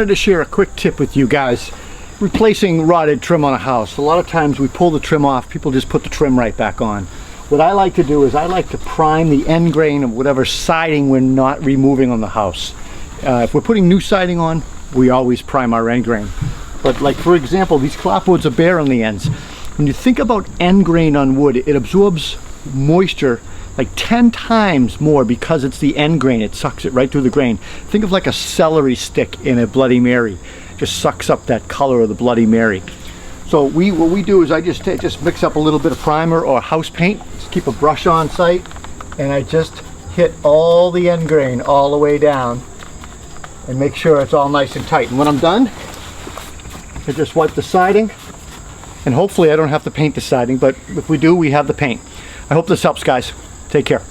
I wanted to share a quick tip with you guys. Replacing rotted trim on a house. A lot of times we pull the trim off, people just put the trim right back on. What I like to do is I like to prime the end grain of whatever siding we're not removing on the house. If we're putting new siding on, we always prime our end grain. But like for example, these clapboards are bare on the ends. When you think about end grain on wood, it absorbs moisture like 10 times more because it's the end grain. It sucks it right through the grain. Think of like a celery stick in a Bloody Mary. Just sucks up that color of the Bloody Mary. So what we do is I just mix up a little bit of primer or house paint. Just keep a brush on site, and I just hit all the end grain all the way down and make sure it's all nice and tight. And when I'm done, I just wipe the siding, and hopefully I don't have to paint the siding, but if we do, we have the paint. I hope this helps, guys. Take care.